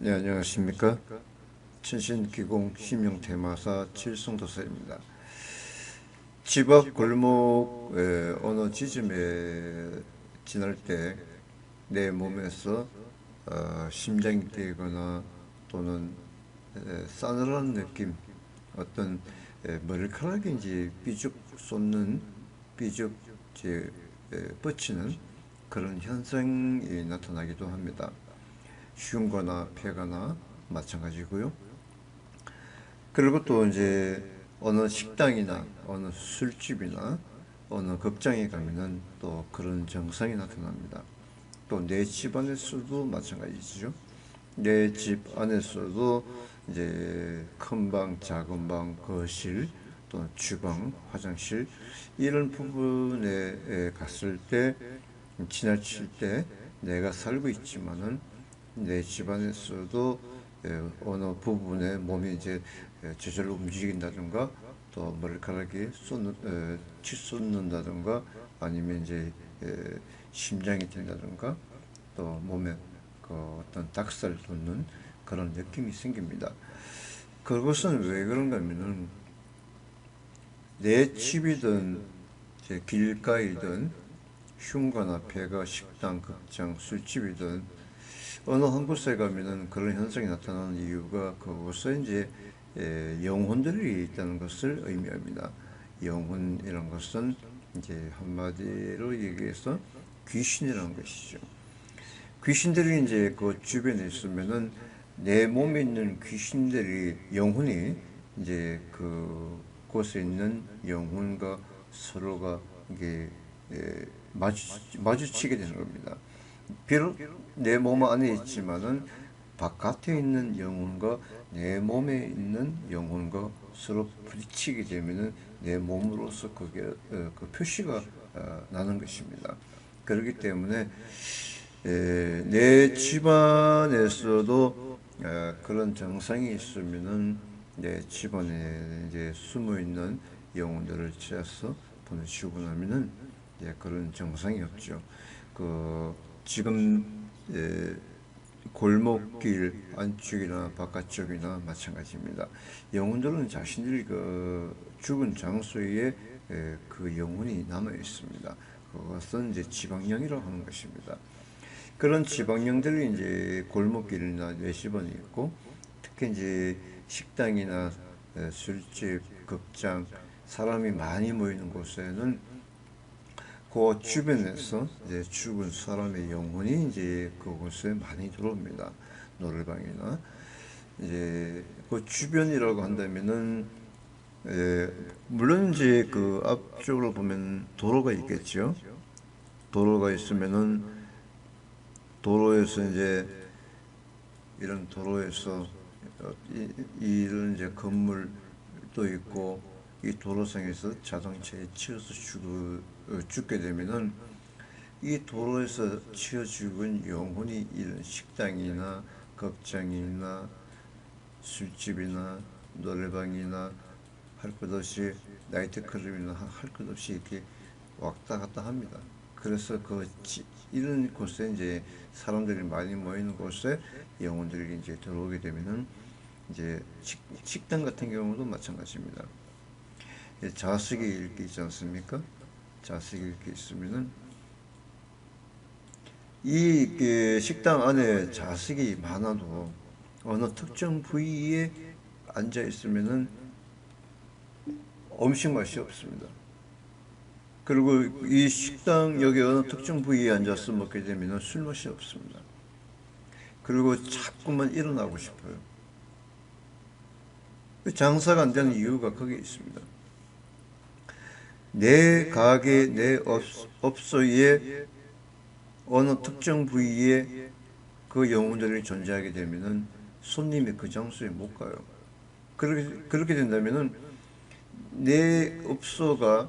네, 안녕하십니까. 천신기공 심용테마사 칠성도사입니다. 집 앞 골목 어느 지점에 지날 때 내 몸에서 심장이 뛰거나 또는 싸늘한 느낌, 어떤 머리카락인지 삐죽 솟는 삐죽 뻗치는 그런 현상이 나타나기도 합니다. 흉거나 폐거나 마찬가지고요. 그리고 또 이제 어느 식당이나 어느 술집이나 어느 극장에 가면은 또 그런 증상이 나타납니다. 또 내 집 안에서도 마찬가지죠. 내 집 안에서도 이제 큰 방, 작은 방, 거실, 또 주방, 화장실 이런 부분에 갔을 때 지나칠 때 내가 살고 있지만은 내 집안에서도 어느 부분에 몸이 이제 저절로 움직인다든가 또 머리카락이 치솟는다든가 아니면 이제 심장이 뛴다든가 또 몸에 그 어떤 닭살 돋는 그런 느낌이 생깁니다. 그것은 왜 그런가 하면은 내 집이든 제 길가이든 흉가나 폐가 식당, 극장, 술집이든 어느 한 곳에 가면은 그런 현상이 나타나는 이유가 그곳에 이제 영혼들이 있다는 것을 의미합니다. 영혼이란 것은 이제 한마디로 얘기해서 귀신이라는 것이죠. 귀신들이 이제 그 주변에 있으면은 내 몸에 있는 귀신들이 영혼이 이제 그 곳에 있는 영혼과 서로가 이게 마주치게 되는 겁니다. 비록 내 몸 안에 있지만은 바깥에 있는 영혼과 내 몸에 있는 영혼과 서로 부딪히게 되면은 내 몸으로서 그게 그 표시가 나는 것입니다. 그렇기 때문에 내 집안에서도 그런 증상이 있으면은 내 집안에 이제 숨어 있는 영혼들을 찾아서 보내시고 나면은 이제 그런 증상이 없죠. 그 지금 골목길 안쪽이나 바깥쪽이나 마찬가지입니다. 영혼들은 자신들이 그 죽은 장소에 그 영혼이 남아 있습니다. 그것은 이제 지방령이라고 하는 것입니다. 그런 지방령들이 이제 골목길이나 뇌시번이 있고 특히 이제 식당이나 술집, 극장, 사람이 많이 모이는 곳에는 그 주변에서 이제 죽은 사람의 영혼이 이제 그곳에 많이 들어옵니다. 노래방이나 이제 그 주변이라고 한다면은 물론 이제 그 앞쪽으로 보면 도로가 있겠죠. 도로가 있으면은 도로에서 이제 이런 도로에서 이런 이제 건물도 있고 이 도로상에서 자동차에 치여서 죽게 되면은 이 도로에서 치여 죽은 영혼이 이런 식당이나 극장이나 술집이나 노래방이나 할 것 없이 나이트클럽이나 할 것 없이 이렇게 왔다 갔다 합니다. 그래서 이런 곳에 이제 사람들이 많이 모이는 곳에 영혼들이 이제 들어오게 되면은 이제 식당 같은 경우도 마찬가지입니다. 자식이 이렇게 있지 않습니까? 자식이 이렇게 있으면은 이 식당 안에 자식이 많아도 어느 특정 부위에 앉아 있으면은 음식 맛이 없습니다. 그리고 이 식당 여기 어느 특정 부위에 앉아서 먹게 되면 술 맛이 없습니다. 그리고 자꾸만 일어나고 싶어요. 장사가 안 되는 이유가 거기에 있습니다. 내 가게, 내 업소에 어느 특정 부위에 그 영혼들이 존재하게 되면은 손님이 그 장소에 못 가요. 그렇게 된다면은 내 업소가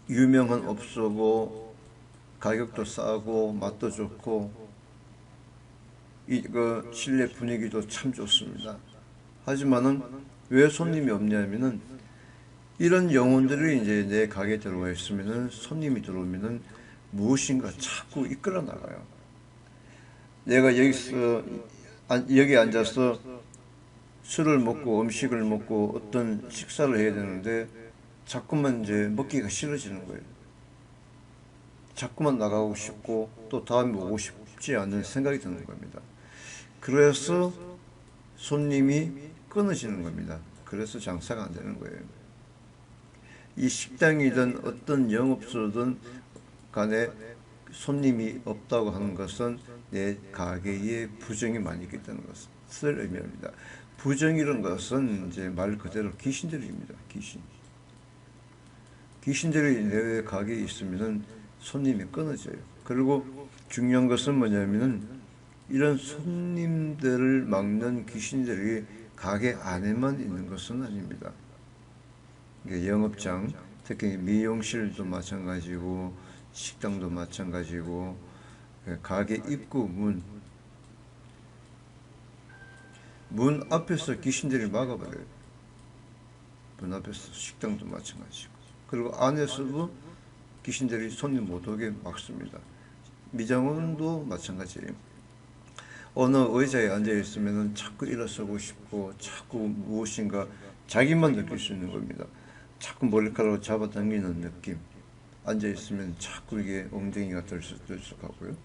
유명한 업소고 가격도 싸고 맛도 좋고 그 실내 분위기도 참 좋습니다. 하지만은 왜 손님이 없냐면은 이런 영혼들이 이제 내 가게에 들어와 있으면은 손님이 들어오면은 무엇인가 자꾸 이끌어 나가요. 내가 여기서 여기 앉아서 술을 먹고 음식을 먹고 어떤 식사를 해야 되는데 자꾸만 이제 먹기가 싫어지는 거예요. 자꾸만 나가고 싶고 또 다음에 오고 싶지 않은 생각이 드는 겁니다. 그래서 손님이 끊어지는 겁니다. 그래서 장사가 안 되는 거예요. 이 식당이든 어떤 영업소든 간에 손님이 없다고 하는 것은 내 가게에 부정이 많이 있기 때문에 것을 의미합니다. 부정이라는 것은 이제 말 그대로 귀신들입니다. 귀신들이 내 가게에 있으면은 손님이 끊어져요. 그리고 중요한 것은 뭐냐면은 이런 손님들을 막는 귀신들이 가게 안에만 있는 것은 아닙니다. 영업장, 특히 미용실도 마찬가지고 식당도 마찬가지고 가게 입구 문 앞에서 귀신들이 막아버려요. 문 앞에서 식당도 마찬가지고 그리고 안에서도 귀신들이 손님 못 오게 막습니다. 미장원도 마찬가지예요. 어느 의자에 앉아 있으면 자꾸 일어서고 싶고 자꾸 무엇인가 자기만 느낄 수 있는 겁니다. 자꾸 머리카락을 잡아당기는 느낌. 앉아 있으면 자꾸 이게 엉덩이가 들썩들썩하고요.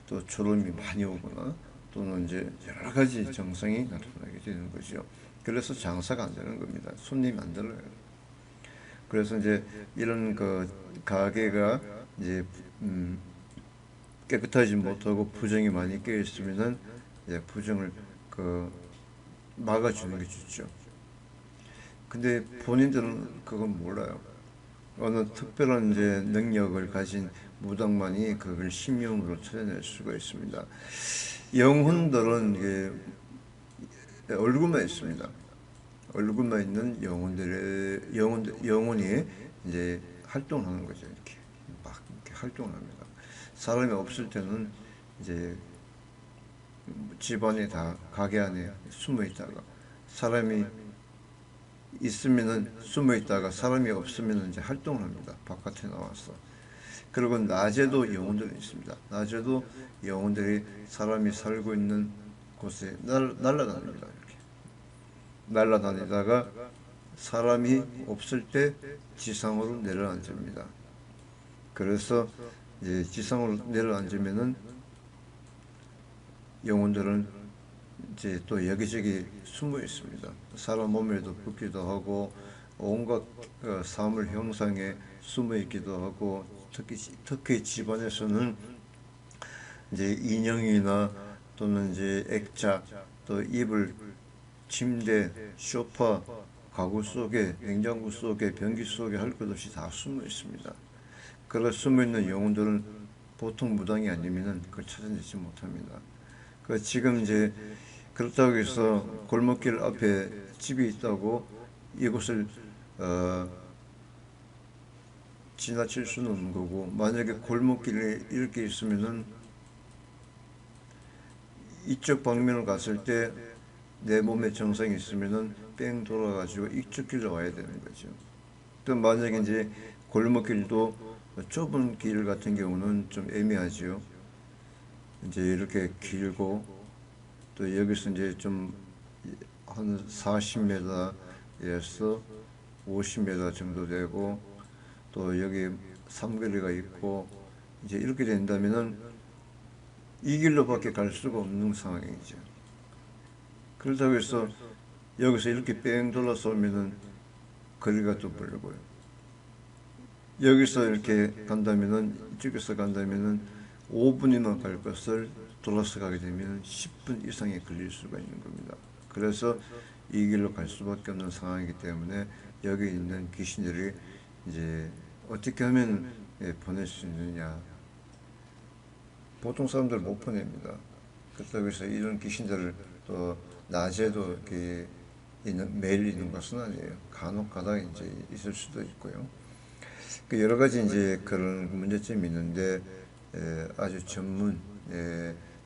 또 졸음이 많이 오거나 또는 이제 여러 가지 증상이 나타나게 되는 거죠. 그래서 장사가 안 되는 겁니다. 손님이 안 들어요. 그래서 이제 이런 그 가게가 이제 깨끗하지 못하고 부정이 많이 껴 있으면은 이제 부정을 막아주는 게 좋죠. 근데 본인들은 그건 몰라요. 어느 특별한 이제 능력을 가진 무당만이 그걸 심령으로 찾아낼 수가 있습니다. 영혼들은 이게 얼굴만 있습니다. 얼굴만 있는 영혼이 이제 활동하는 거죠. 이렇게 막 이렇게 활동을 합니다. 사람이 없을 때는 이제 집안에 다 가게 안에 숨어 있다가 사람이 있으면은 숨어 있다가 사람이 없으면 이제 활동을 합니다. 바깥에 나와서. 그리고 낮에도 영혼들이 있습니다. 낮에도 영혼들이 사람이 살고 있는 곳에 날아다닙니다. 이렇게 날아다니다가 사람이 없을 때 지상으로 내려앉습니다. 그래서 이제 지상으로 내려앉으면은 영혼들은 이제 또 여기저기 숨어 있습니다. 사람 몸에도 붙기도 하고 온갖 사물 형상에 숨어 있기도 하고 특히 집안에서는 이제 인형이나 또는 이제 액자 또 이불 침대 소파 가구 속에 냉장고 속에 변기 속에 할 것 없이 다 숨어 있습니다. 그래 숨어 있는 영혼들은 보통 무당이 아니면은 그걸 찾아내지 못합니다. 그 지금 이제 그렇다고 해서 골목길 앞에 집이 있다고 이곳을 지나칠 수는 없는 거고, 만약에 골목길에 이렇게 있으면은 이쪽 방면을 갔을 때 내 몸에 정상이 있으면은 뺑 돌아가지고 이쪽 길로 와야 되는 거죠. 또 만약에 이제 골목길도 좁은 길 같은 경우는 좀 애매하지요. 이제 이렇게 길고 또 여기서 이제 좀 한 40m에서 50m 정도 되고 또 여기 삼거리가 있고 이제 이렇게 된다면은 이 길로밖에 갈 수가 없는 상황이죠. 그렇다고 해서 여기서 이렇게 뺑 돌아서 오면은 거리가 또 멀고요. 여기서 이렇게 간다면은 이쪽에서 간다면은 5분이면 갈 것을 돌아서 가게 되면 10분 이상이 걸릴 수가 있는 겁니다. 그래서 이 길로 갈 수밖에 없는 상황이기 때문에 여기 있는 귀신들이 이제 어떻게 하면 보낼 수 있느냐. 보통 사람들 못 보냅니다. 그렇다고 해서 이런 귀신들을 또 낮에도 이렇게 매일 있는 것은 아니에요. 간혹 가다 이제 있을 수도 있고요. 여러 가지 이제 그런 문제점이 있는데 아주 전문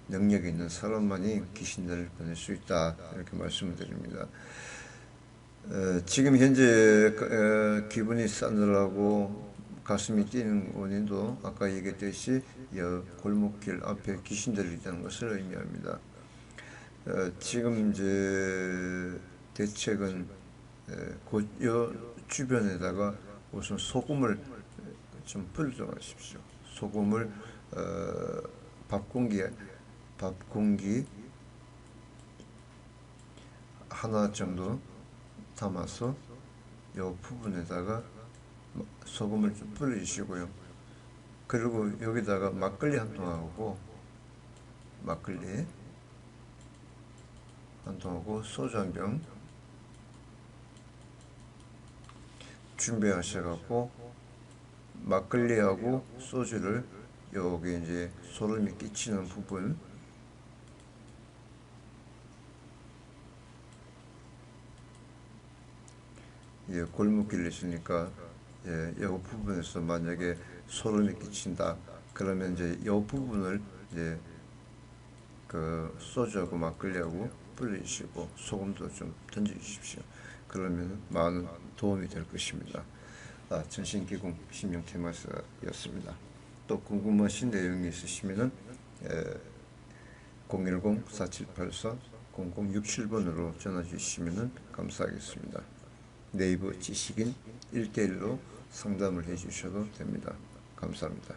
능력이 있는 사람만이 귀신들을 보낼 수 있다 이렇게 말씀을 드립니다. 지금 현재 기분이 싸늘하고 가슴이 뛰는 원인도 아까 얘기했듯이 골목길 앞에 귀신들이 있다는 것을 의미합니다. 지금 이제 대책은 곧요 주변에다가 우선 소금을 좀 불러가십시오. 소금을 밥 공기 하나 정도 담아서 요 부분에다가 소금을 좀 뿌려주시고요. 그리고 여기다가 막걸리 한 통하고 소주 한 병 준비하셔갖고 막걸리하고 소주를 여기 이제 소름이 끼치는 부분 골목길에 있으니까 이 부분에서 만약에 소름이 끼친다 그러면 이제 이 부분을 이제 그 소주하고 막걸리하고 불려주시고 소금도 좀 던져주십시오. 그러면 많은 도움이 될 것입니다. 전신기공 심령 테마스였습니다. 또 궁금하신 내용이 있으시면은 010-4784-0067번으로 전화 주시면 감사하겠습니다. 네이버 지식인 1대1로 상담을 해주셔도 됩니다. 감사합니다.